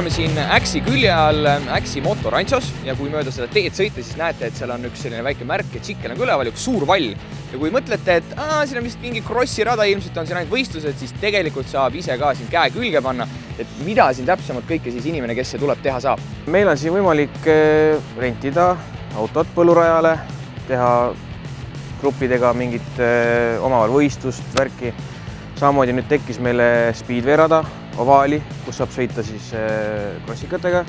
oleme siin Äksi külje all Äksi motorantsos ja kui mööda seda teed sõita, siis näete, et seal on üks selline väike märk, et Tšikkel on üleval, üks suur vall. Ja kui mõtlete, et siin on vist mingi krossirada, ilmselt on siin ainult võistlused, siis tegelikult saab ise ka siin käe külge panna, et mida siin täpsemalt kõike siis inimene, kes see tuleb teha saab. Meil on siin võimalik rentida autot põllurajale, teha gruppidega mingit omavahel võistlust, värki. Samamoodi nüüd tekkis meile Speedway rada, ovaali, kus saab sõita siis krossikatega,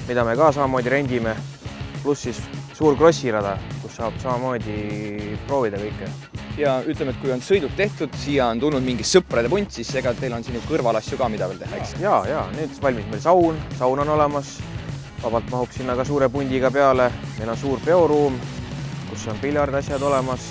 mida me ka samamoodi rendime, pluss siis suur krossirada, kus saab samamoodi proovida kõike. Ja ütleme, et kui on sõidud tehtud, siia on tulnud mingi sõprade punt, siis ega teil on siin ju kõrvalasju ka, mida veel teha, eks? Ja, nüüd valmis meil saun on olemas, vabalt mahub sinna ka suure pundiga peale, meil on suur peoruum, kus on piljardasjad olemas,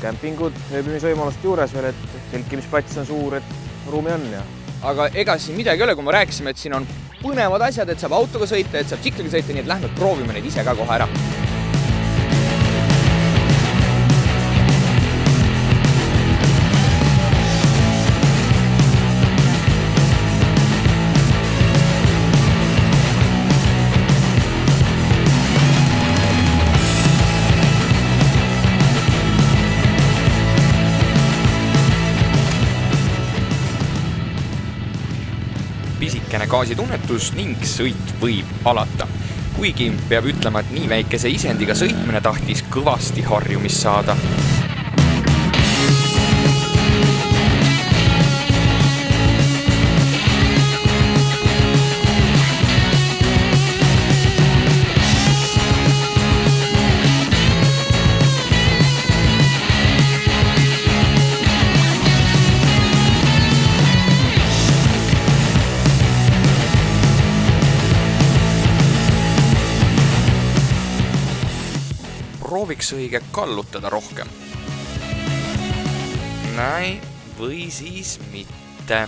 kämpingud, ööbimisvõimalust juures veel, et telkimisplats on suur, et ruumi on. Ja. Aga ega siin midagi ei ole, kui me rääkisime, et siin on põnevad asjad, et saab autoga sõita, et saab Tšikliga sõita, nii et lähme proovime neid ise ka kohe ära. Pisikene gaasitunnetus ning sõit võib alata. Kuigi peab ütlema, et nii väikese isendiga sõitmine tahtis kõvasti harjumist saada. Prooviks õige kallutada rohkem. Näin, või siis mitte.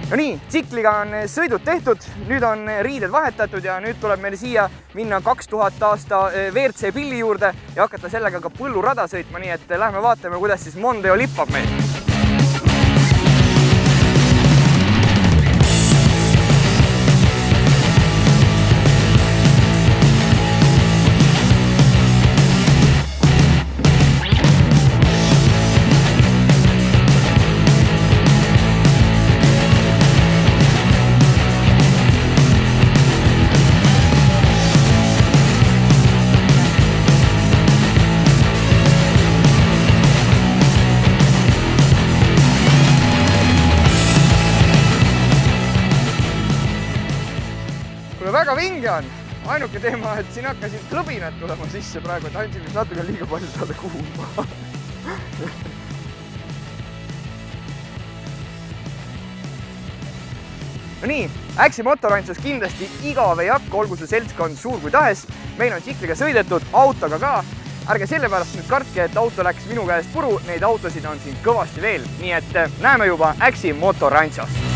No nii, Tšikliga on sõidud tehtud, nüüd on riided vahetatud ja nüüd tuleb meil siia minna 2000 aasta WRC pilli juurde ja hakata sellega ka põllurada sõitma, nii et lähme vaatame, kuidas siis Mondeo lippab meil. Väga vinge on. Ainuke teema, et siin hakkasid klõbinad tulema sisse praegu, et andsin vist natuke liiga palju saada kuulma. No nii, Äksi motorantsus kindlasti igav ei hakka, olgu see seltskond suur kui tahes. Meil on Tšikliga sõidetud, autoga ka. Ärge sellepärast nüüd kartke, et auto läks minu käest puru, neid autosid on siin kõvasti veel. Nii et näeme juba Äksi motorantsus.